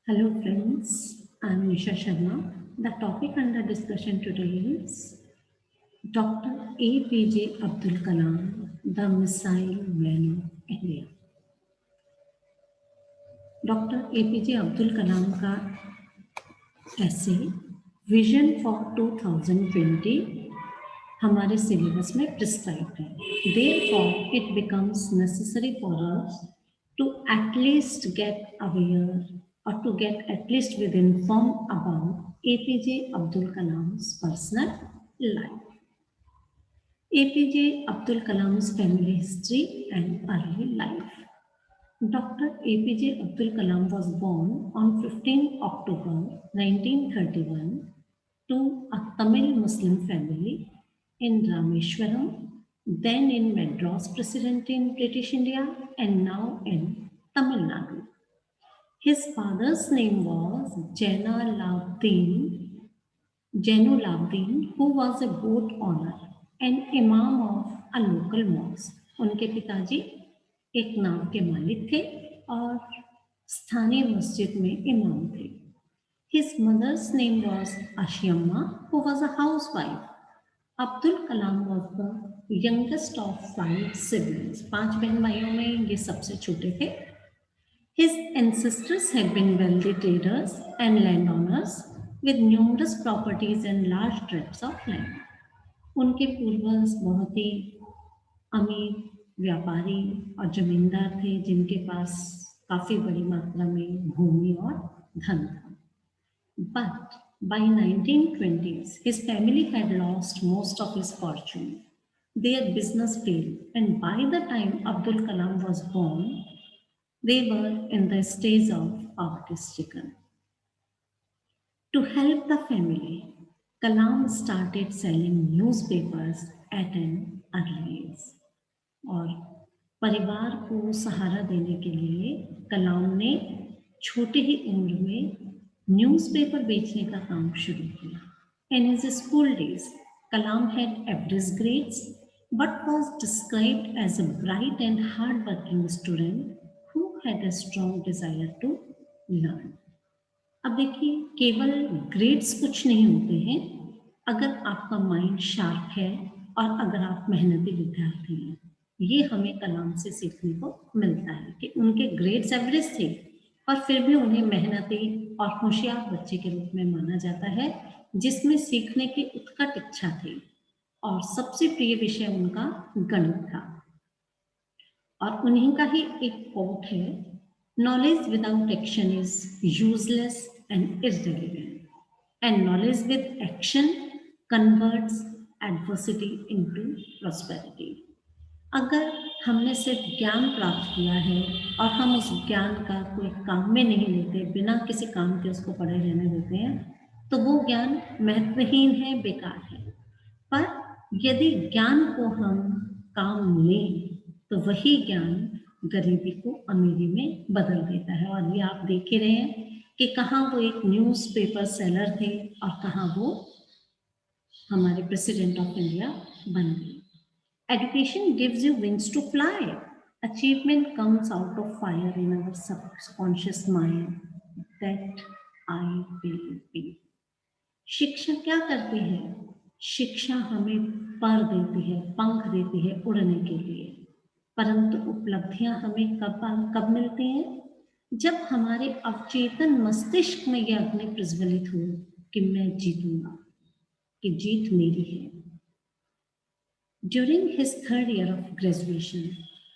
Hello friends, I am Nisha Sharma. The topic under discussion today is Dr. APJ Abdul Kalam, the Missile Man of India. Doctor APJ Abdul Kalam का ऐसे vision for 2020 हमारे syllabus में prescribe है. Therefore, it becomes necessary for us to at least get aware or to get at least with informed about APJ Abdul Kalam's personal life. APJ Abdul Kalam's family history and early life. Dr. APJ Abdul Kalam was born on 15 October 1931 to a Tamil Muslim family in Rameshwaram, then in Madras Presidency in British India and now in Tamil Nadu. His father's name was Jainulabdin, who was a boat owner and imam of a local mosque. उनके पिताजी एक नाव के मालिक थे और स्थानीय मस्जिद में इमाम थे. His mother's name was Ashiamma, who was a housewife. Abdul Kalam was the youngest of 5 siblings. 5 बहन भाइयों में ये सबसे छोटे थे. His ancestors had been wealthy traders and landowners with numerous properties and large tracts of land. उनके पूर्वज बहुत ही अमीर व्यापारी और जमींदार थे जिनके पास काफी बड़ी मात्रा में भूमि और धन था. But by 1920s, his family had lost most of his fortune. Their business failed, and by the time Abdul Kalam was born, they were in the stage of poverty-stricken. To help the family, Kalam started selling newspapers at an early age. और परिवार को सहारा देने के लिए कलाम ने छोटी ही उम्र में न्यूज़पेपर बेचने का काम शुरू किया. In his school days, Kalam had average grades but was described as a bright and hard-working student who had a strong desire to learn. अब देखिए, केवल ग्रेड्स कुछ नहीं होते हैं. अगर आपका माइंड शार्प है और अगर आप मेहनती विद्यार्थी हैं, ये हमें कलाम से सीखने को मिलता है कि उनके ग्रेड्स एवरेज थे पर फिर भी उन्हें मेहनती और होशियार बच्चे के रूप में माना जाता है जिसमें सीखने की उत्कट इच्छा थी और सबसे प्रिय विषय उनका गणित था. और उन्हीं का ही एक कोट है, knowledge without action is useless and irrelevant and knowledge with action converts adversity into prosperity. अगर हमने सिर्फ ज्ञान प्राप्त किया है और हम उस ज्ञान का कोई काम में नहीं लेते, बिना किसी काम के उसको पढ़े रहने देते हैं, तो वो ज्ञान महत्वहीन है, बेकार है. पर यदि ज्ञान को हम काम लें तो वही ज्ञान गरीबी को अमीरी में बदल देता है. और ये आप देख ही रहे हैं कि कहाँ वो एक न्यूज़पेपर सेलर थे और कहाँ वो हमारे प्रेसिडेंट ऑफ इंडिया बन गए. Education gives you wings to fly. Achievement comes out of fire in our subconscious mind that I will be. शिक्षा क्या करती है? शिक्षा हमें पर देती है, पंख देती है उड़ने के लिए. परंतु उपलब्धियां हमें कब मिलती हैं? जब हमारे अवचेतन मस्तिष्क में यह अग्नि प्रज्वलित हो कि मैं जीतूंगा, कि जीत मेरी है. During his third year of graduation,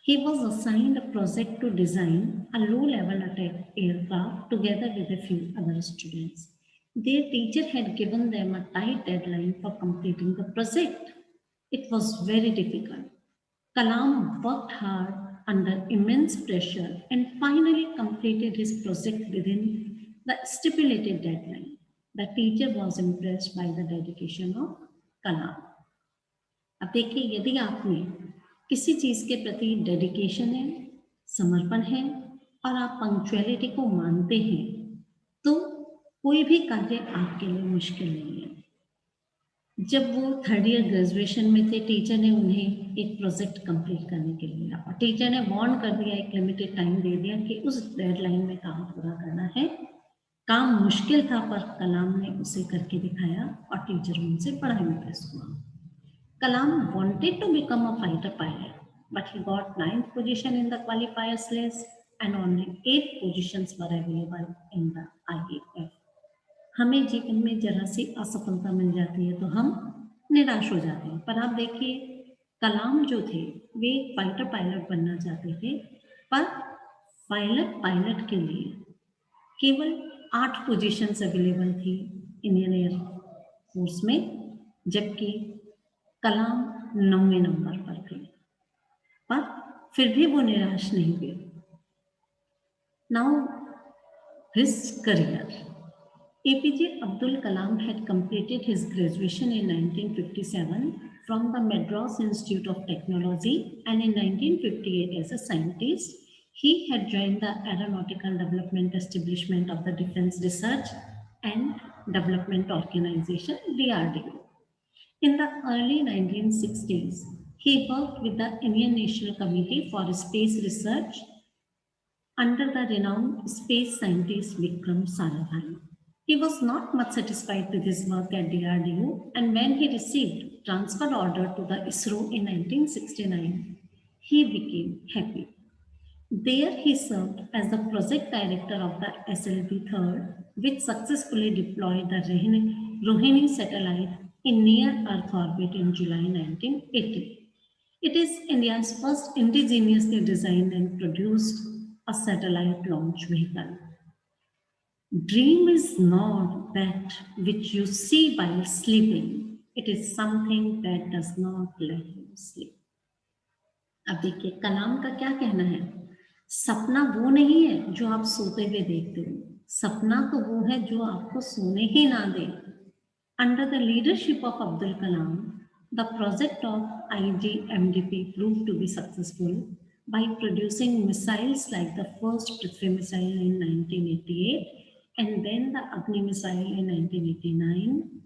he was assigned a project to design a low-level attack aircraft together with a few other students. Their teacher had given them a tight deadline for completing the project. It was very difficult. Kalam worked hard under immense pressure and finally completed his project within the stipulated deadline. The teacher was impressed by the dedication of Kalam. अब देखिए, यदि आप में किसी चीज के प्रति dedication है, समर्पण है और आप पंक्चुअलिटी को मानते हैं तो कोई भी कार्य आपके लिए मुश्किल नहीं है. जब वो थर्ड ईयर ग्रेजुएशन में थे, टीचर ने उन्हें एक प्रोजेक्ट कंप्लीट करने के लिए और टीचर ने वार्न कर दिया, एक लिमिटेड टाइम दे दिया कि उस डेडलाइन में काम पूरा करना है. काम मुश्किल था पर कलाम ने उसे करके दिखाया और टीचर उनसे बड़ा इम्प्रेस हुआ। Kalam wanted to become a fighter pilot, but he got 9th position in the qualifiers list and only 8 positions were available in the IAF. हमें जीवन में जरा सी असफलता मिल जाती है तो हम निराश हो जाते हैं, पर आप देखिए कलाम जो थे वे फाइटर पायलट बनना चाहते थे, पर पायलट के लिए केवल 8 पोजीशंस अवेलेबल थी इंडियन एयर फोर्स में, जबकि कलाम 9वें नंबर पर थे, पर फिर भी वो निराश नहीं हुए। Now his career. APJ Abdul Kalam had completed his graduation in 1957 from the Madras Institute of Technology, and in 1958 as a scientist he had joined the Aeronautical Development Establishment of the Defence Research and Development Organization DRDO. In the early 1960s, he worked with the Indian National Committee for Space Research under the renowned space scientist Vikram Sarabhai. He was not much satisfied with his work at DRDO, and when he received transfer order to the ISRO in 1969, he became happy. There he served as the project director of the SLV-3, which successfully deployed the Rohini satellite in near-Earth orbit in July 1980. It is India's first indigenously designed and produced a satellite launch vehicle. Dream is not that which you see while sleeping. It is something that does not let you sleep. अब देखिए कलाम का क्या कहना है, सपना वो नहीं है जो आप सोते हुए देखते हो, सपना तो वो है जो आपको सोने ही ना दे। Under the leadership of Abdul Kalam, the project of IGMDP proved to be successful by producing missiles like the first Prithvi missile in 1988 and then the Agni missile in 1989.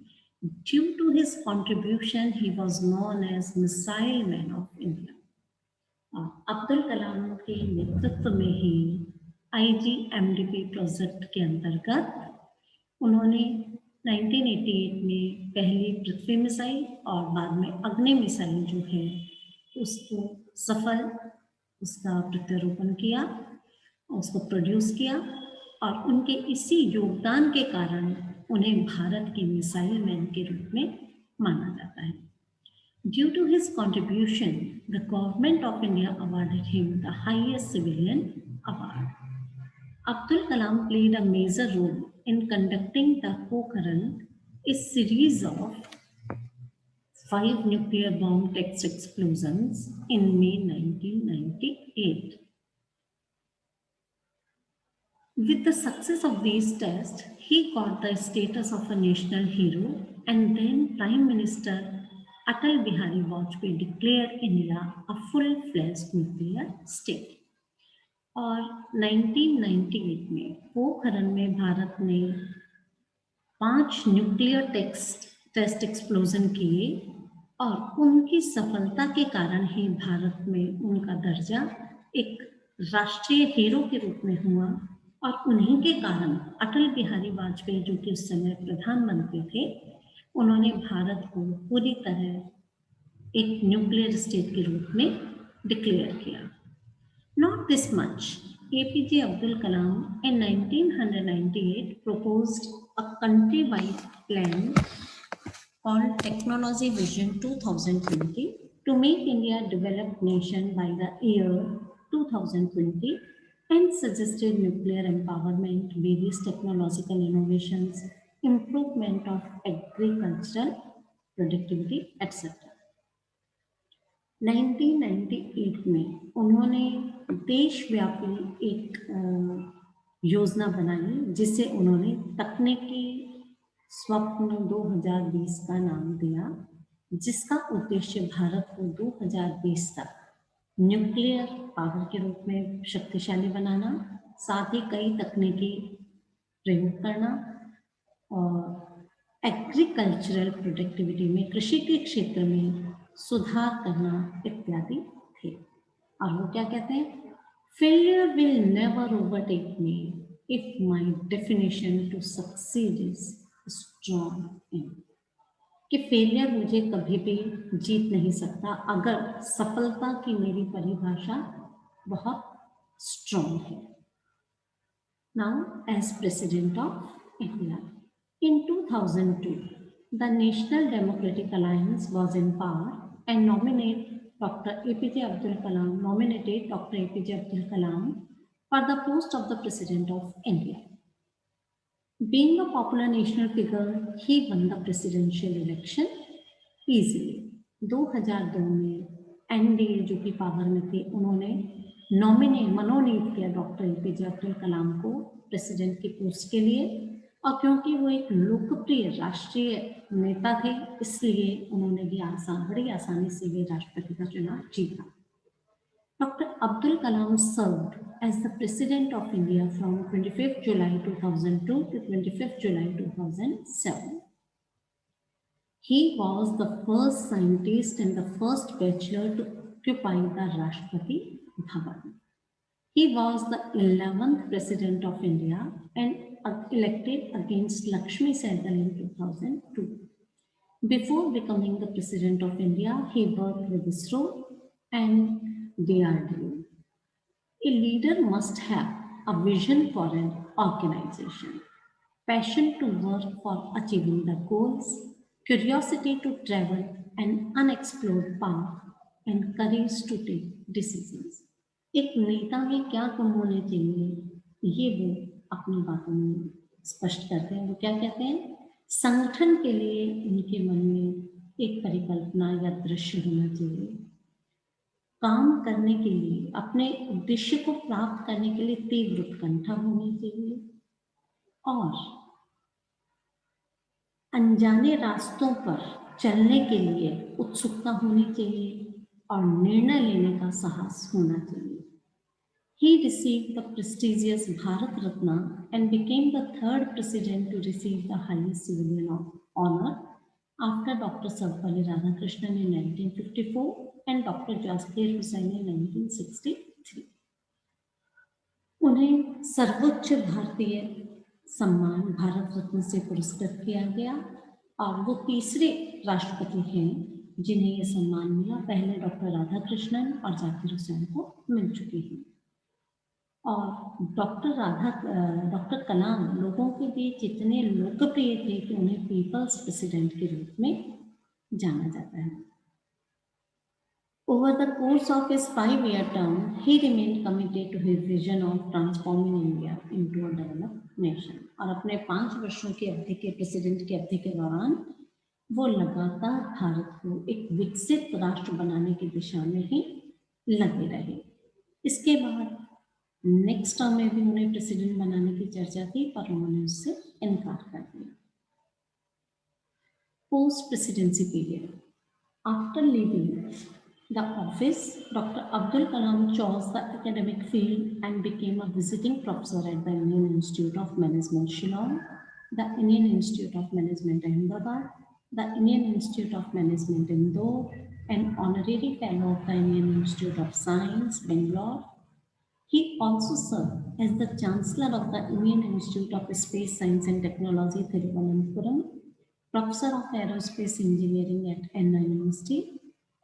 Due to his contribution, he was known as Missile Man of India. Abdul Kalam के नेतृत्व में ही IGMDP project के अंतर्गत उन्होंने 1988 में पहली पृथ्वी missile और बाद में अग्नि मिसाइल जो है उसको सफल उसका प्रत्यारोपण किया, उसको प्रोड्यूस किया, और उनके इसी योगदान के कारण उन्हें भारत के मिसाइल मैन के रूप में माना जाता है। Due to his contribution, the government of India awarded him the highest civilian award. Abdul Kalam played a major role in conducting the Pokhran, a series of 5 nuclear bomb test explosions in May 1998. With the success of these tests, he got the status of a national hero, and then Prime Minister Atal Bihari Vajpayee declared India a full-fledged nuclear state. और 1998 में पोखरण में भारत ने 5 nuclear test explosion किए, और उनकी सफलता के कारण ही भारत में उनका दर्जा एक राष्ट्रीय हीरो के रूप में हुआ, और उन्हीं के कारण अटल बिहारी वाजपेयी जो कि उस समय प्रधानमंत्री थे, उन्होंने भारत को पूरी तरह एक न्यूक्लियर स्टेट के रूप में डिक्लेयर किया। Not this much. APJ Abdul Kalam in 1998 proposed a country-wide plan called Technology Vision 2020 to make India a developed nation by the year 2020, and suggested nuclear empowerment, various technological innovations, improvement of agricultural productivity, etc. 1998 में उन्होंने देशव्यापी एक योजना बनाई जिसे उन्होंने तकनीकी स्वप्न 2020 का नाम दिया, जिसका उद्देश्य भारत को 2020 तक न्यूक्लियर पावर के रूप में शक्तिशाली बनाना, साथ ही कई तकनीकी प्रयोग करना और एग्रीकल्चरल प्रोडक्टिविटी में कृषि के क्षेत्र में सुधार करना इत्यादि थे। और वो क्या कहते हैं, failure will never overtake me if my definition to succeed is strong in, कि फेलियर मुझे कभी भी जीत नहीं सकता अगर सफलता की मेरी परिभाषा बहुत स्ट्रॉन्ग है. Now, as President of India, in 2002, the National Democratic Alliance was in power and nominated Dr. APJ Abdul Kalam for the post of the President of India. Being a popular national figure, he won the presidential election easily. 2002 में NDA जो कि power में थी, उन्होंने मनोनीत किया doctor APJ Abdul कलाम को president की पोस्ट के लिए, और क्योंकि वो एक लोकप्रिय राष्ट्रीय नेता थे, इसलिए उन्होंने भी बड़ी आसानी से ये राष्ट्रपति का चुनाव जीता. Dr. Abdul Kalam served as the President of India from 25th July 2002 to 25th July 2007. He was the first scientist and the first bachelor to occupy the Rashtrapati Bhavan. He was the 11th President of India and elected against Lakshmi Sehgal in 2002. Before becoming the President of India, he worked with ISRO and DRDO. A leader must have a vision for an organization, passion to work for achieving the goals, curiosity to travel an unexplored path, and courage to take decisions. एक नेता में क्या गुण होने चाहिए, ये वो अपनी बातों में स्पष्ट करते हैं. वो क्या कहते हैं? संगठन के लिए उनके मन में एक परिकल्पना या दृश्य होना चाहिए. काम करने के लिए, अपने उद्देश्य को प्राप्त करने के लिए तीव्र उत्कंठा होनी चाहिए, और अनजाने रास्तों पर चलने के लिए उत्सुकता होनी चाहिए, और निर्णय लेने का साहस होना चाहिए. He received the prestigious Bharat Ratna and became the third president to receive the highest civilian honor after Dr. Sarvepalli Radhakrishnan in 1954 and Dr. Zakir Hussain in 1963. उन्हें सर्वोच्च भारतीय सम्मान भारत रत्न से पुरस्कृत किया गया, और वो तीसरे राष्ट्रपति हैं जिन्हें ये सम्मान मिला. पहले डॉक्टर राधाकृष्णन और जाकिर हुसैन को मिल चुकी है. और डॉक्टर कलाम लोगों के बीच इतने लोकप्रिय थे कि उन्हें पीपल्स प्रेसिडेंट के रूप में जाना जाता है. Over the course of his 5-year term, he remained committed to his vision of transforming India into a developed nation. और अपने 5 वर्षों की अवधि के प्रेसिडेंट की अवधि के दौरान वो लगातार भारत को एक विकसित राष्ट्र बनाने की दिशा में ही लगे रहे. इसके बाद नेक्स्ट टर्म में भी उन्हें प्रेसिडेंट बनाने की चर्चा थी, पर उन्होंने उससे इनकार कर दिया. Post presidency period. After leaving the office, Dr. Abdul Kalam chose the academic field and became a visiting professor at the Indian Institute of Management Shillong, the Indian Institute of Management Ahmedabad, the Indian Institute of Management Indore, and honorary fellow of the Indian Institute of Science, Bangalore. He also served as the Chancellor of the Indian Institute of Space Science and Technology, Thiruvananthapuram, Professor of Aerospace Engineering at Anna University,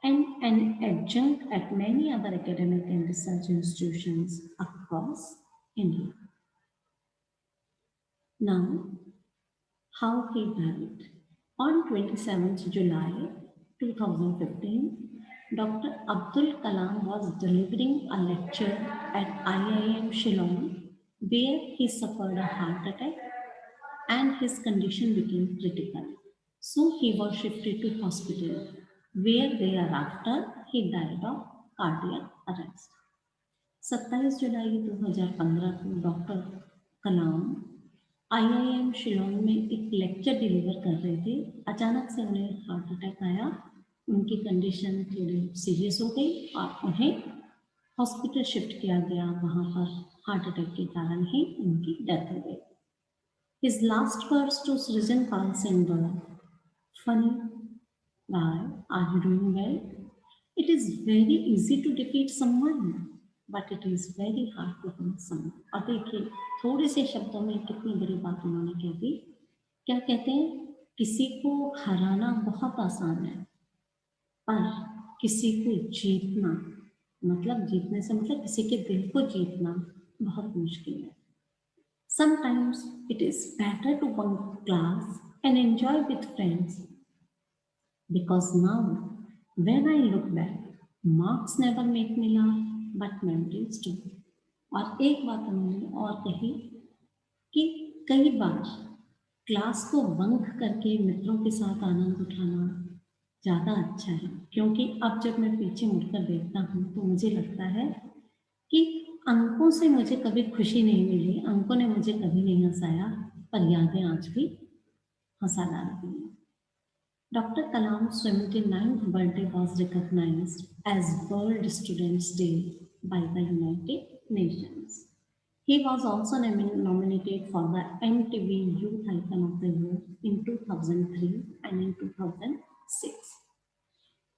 and an adjunct at many other academic and research institutions across India. Now, how he died. On 27th July 2015, Dr. Abdul Kalam was delivering a lecture at IIM Shillong, where he suffered a heart attack and his condition became critical. So he was shifted to hospital, where thereafter he died of cardiac arrest. 27 जुलाई 2015 को doctor कलाम IIM Shillong में एक lecture deliver कर रहे थे. अचानक से उन्हें heart attack आया. उनकी कंडीशन थोड़ी सीरियस हो गई और उन्हें हॉस्पिटल शिफ्ट किया गया. वहाँ पर हार्ट अटैक के कारण ही उनकी डेथ हो गई. His last words to Srijan Pal Singh were, "Funny guy, are you doing well? It is very easy to defeat someone. But it is very hard to win someone. और देखिए थोड़े से शब्दों में कितनी बड़ी बात उन्होंने कह दी। क्या कहते हैं, किसी को हराना बहुत आसान है, पर किसी को जीतना, मतलब जीतने से मतलब किसी के दिल को जीतना बहुत मुश्किल है। Sometimes it is better to bunk class and enjoy with friends, because now when I look back, marks never make me laugh but memories do। और एक बात उन्होंने और कही कि कई बार क्लास को बंक करके मित्रों के साथ आनंद उठाना ज़्यादा अच्छा है, क्योंकि अब जब मैं पीछे मुड़कर देखता हूँ तो मुझे लगता है कि अंकों से मुझे कभी खुशी नहीं मिली, अंकों ने मुझे कभी नहीं हंसाया, पर यादें आज भी हंसा डालती हैं। Dr. Kalam's 79th birthday was recognized as World Students' Day by the United Nations. He was also nominated for the MTV Youth Icon of the Year in 2003 and in 2006.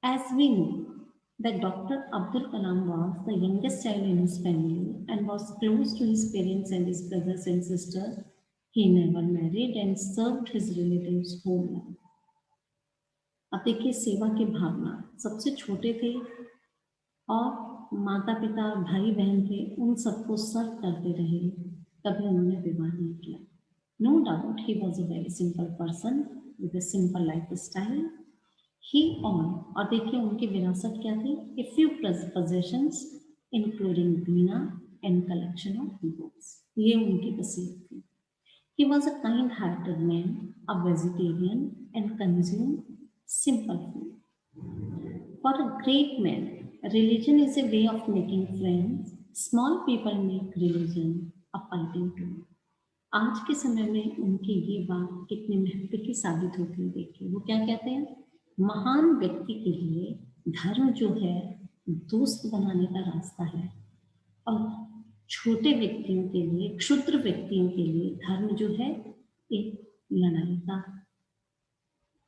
As we know that Dr. Abdul Kalam was the youngest child in his family and was close to his parents and his brothers and sisters, he never married and served his relatives whole life. अब देखिए सेवा की भावना, सबसे छोटे थे और माता पिता भाई बहन थे, उन सबको सर्व करते रहे, कभी उन्होंने विवाह नहीं किया। No doubt he was a very simple person with a simple life style. He on, और देखिए उनकी विरासत क्या थी, a few possessions including veena and collection of books, ये उनकी वसीयत थी। He was a kind-hearted man, a vegetarian, and consumed simple food. For a great man, religion is a way of making friends. Small people make religion a fighting tool. आज के समय में उनकी ये बात कितनी महत्व की साबित होती है। देखिए वो क्या कहते हैं, महान व्यक्ति के लिए धर्म जो है दोस्त बनाने का रास्ता है, और छोटे व्यक्तियों के लिए, क्षुद्र व्यक्तियों के लिए धर्म जो है एक लड़ाई का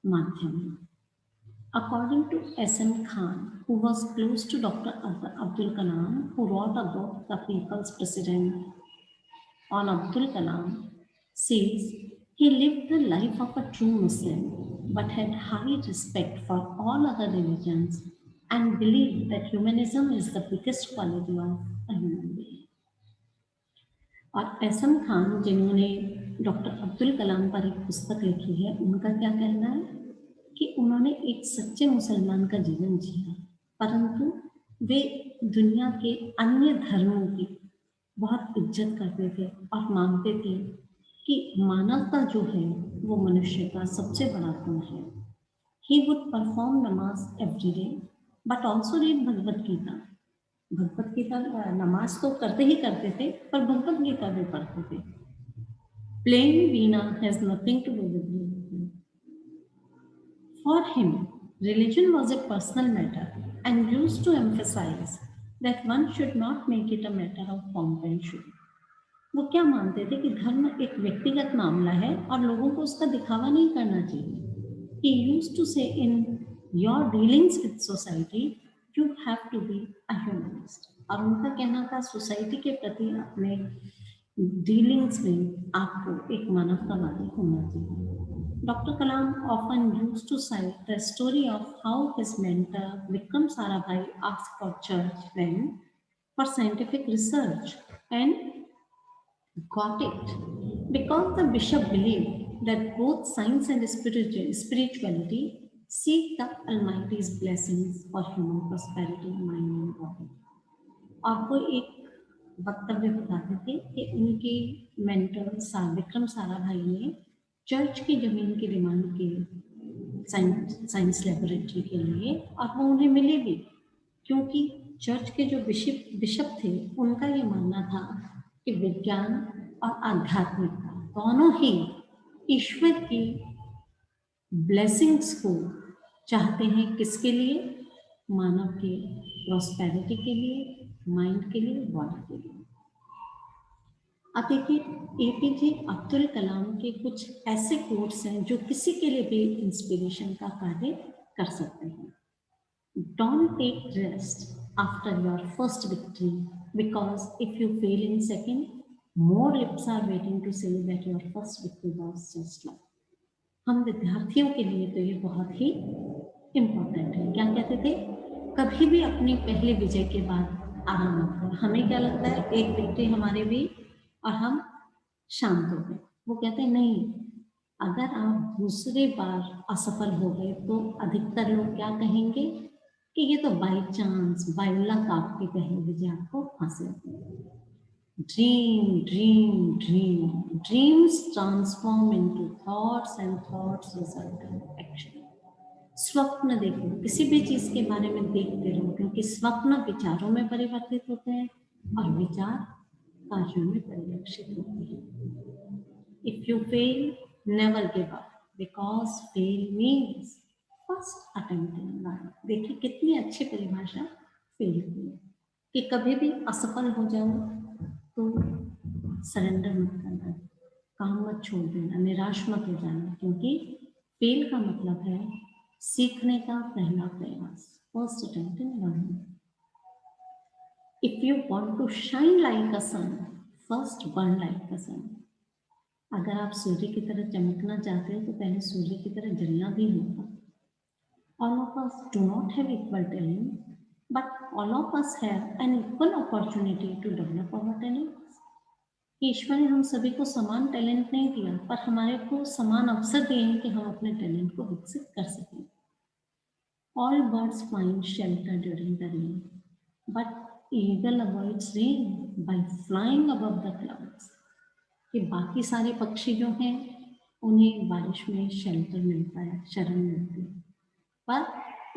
माध्यम है। According to S.M. Khan, who was close to Dr. Abdul Kalam, who wrote a book, The People's President, on Abdul Kalam, says he lived the life of a true Muslim, but had high respect for all other religions and believed that humanism is the biggest quality of a human being. और SM Khan जिन्होंने doctor Abdul Kalam पर एक पुस्तक लिखी है, उनका क्या कहना है कि उन्होंने एक सच्चे मुसलमान का जीवन जिया, परंतु वे दुनिया के अन्य धर्मों की बहुत इज्जत करते थे और मानते थे कि मानवता जो है वो मनुष्य का सबसे बड़ा गुण है। He would perform namaz every day but also read Bhagavad Gita. Bhagavad Gita, नमाज तो करते ही करते थे पर भगवद गीता भी पढ़ते थे। Playing veena has nothing to do with religion. For him, religion was a personal matter and used to emphasize that one should not make it a matter of pomp and show. वो क्या मानते थे कि धर्म एक व्यक्तिगत मामला है और लोगों को उसका दिखावा नहीं करना चाहिए। He used to say, in your dealings with society, you have to be a humanist. और उनका कहना था सोसाइटी के प्रति अपने डीलिंग्स में आपको एक मानवतावादी होना चाहिए। Dr. Kalam often used to cite the story of how his mentor Vikram Sarabhai asked for church land for scientific research and got it, because the bishop believed that both science and spirituality seek the Almighty's blessings for human prosperity, mind and body. और वो एक वक्तव्य बताते थे कि उनके mentor Vikram Sarabhai ने church की जमीन की डिमांड की साइंस लेबोरेटरी के लिए, और वो उन्हें मिले भी, क्योंकि चर्च के जो बिशप थे उनका ये मानना था कि विज्ञान और आध्यात्मिकता दोनों ही ईश्वर की ब्लेसिंग्स को चाहते हैं। किसके लिए? मानव के प्रॉस्पेरिटी के लिए, माइंड के लिए, बॉडी के लिए। अब देखिए एपीजे अब्दुल कलाम के कुछ ऐसे कोट्स हैं जो किसी के लिए भी इंस्पिरेशन का कार्य कर सकते हैं। Don't take rest after your first victory because if you fail in second, more lips are waiting to say that your first victory was just luck. हम विद्यार्थियों के लिए तो ये बहुत ही इम्पोर्टेंट है। क्या कहते थे, कभी भी अपनी पहली विजय के बाद आराम मत करो। हमें क्या लगता है एक विक्ट्री हमारे भी और हम शांत हो गए। वो कहते हैं नहीं, अगर आप दूसरी बार असफल हो गए तो अधिकतर लोग क्या कहेंगे कि ये तो बाई चांस बाई लक आपकी पहली विजय आपको हासिल हुई। Dream, dream, dream. Dreams transform into thoughts and thoughts result in action. स्वप्न देखो, किसी भी चीज के बारे में देखते रहो, क्योंकि स्वप्न विचारों में परिवर्तित होते हैं और विचार कार्यों में परिलक्षित होते हैं। If you fail, never give up, because fail means first attempt in life. देखिए कितनी अच्छी परिभाषा फेल की है कि कभी भी असफल हो जाओ तो सरेंडर मत करना, काम मत छोड़ देना, निराश मत हो जाना, क्योंकि फेल का मतलब है सीखने का पहला प्रयास, first attempt in learning. If you want to shine like a sun, first burn like a sun. अगर आप सूर्य की तरह चमकना चाहते हो तो पहले सूर्य की तरह जलना भी होगा। All of us do not have equal talent, but all of us have an equal opportunity to develop our talents. ईश्वर ने हम सभी को समान टैलेंट नहीं दिया, पर हमारे को समान अवसर दिए हैं कि हम अपने टैलेंट को विकसित कर सकें। All birds find shelter during the rain, but eagle avoids rain by flying above the clouds. कि बाकी सारे पक्षी जो हैं उन्हें बारिश में शेल्टर मिलता है, शरण मिलती है, पर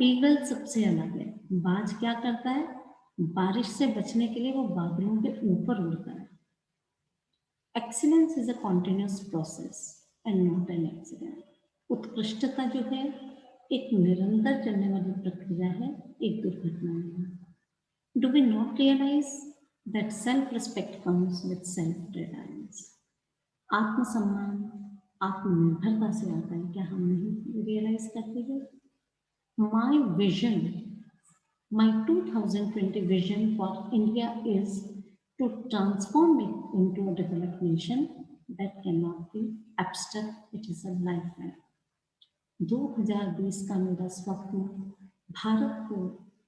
ईगल सबसे अलग है। बाज क्या करता है, बारिश से बचने के लिए वो बादलों के ऊपर उड़ता है। Excellence is a continuous process and not an accident. उत्कृष्टता जो है एक निरंतर चलने वाली प्रक्रिया है, एक दुर्घटना नहीं। Do we not realise that self respect comes with self reliance. आत्मसम्मान आत्मनिर्भरता से आता है, क्या हम नहीं रियलाइज करते हैं? My vision, my 2020 vision for India is to transform it into a developed nation that cannot be abstract, it is a lifeline. 2020 का मेरा स्वप्न भारत को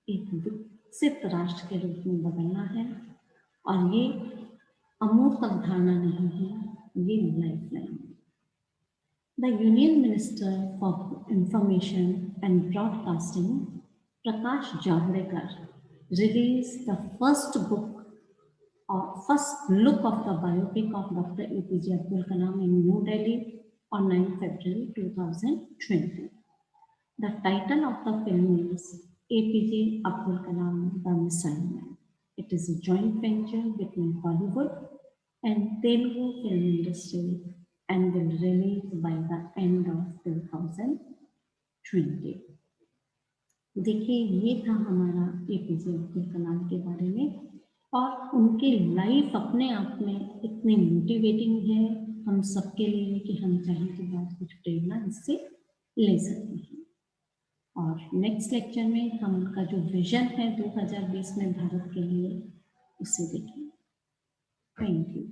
एक विकसित राष्ट्र के रूप में बदलना है, और ये अमूर्त अवधारणा नहीं है, ये लाइफलाइन है। The Union Minister for Information and Broadcasting, Prakash Javadekar, released the first look of the biopic of Dr. APJ Abdul Kalam in New Delhi on 9 February 2020. The title of the film is APJ Abdul Kalam, The Missile Man. It is a joint venture between Bollywood and Telugu film industry and will release by the end of 2020. देखिए ये था हमारा APJ Abdul कलाम के बारे में, और उनकी life अपने आप में इतनी मोटिवेटिंग है हम सबके लिए कि हम चाहें तो बहुत कुछ प्रेरणा इससे ले सकते हैं। और नेक्स्ट लेक्चर में हम उनका जो विजन है 2020 में भारत के लिए उसे देखेंगे। Thank you.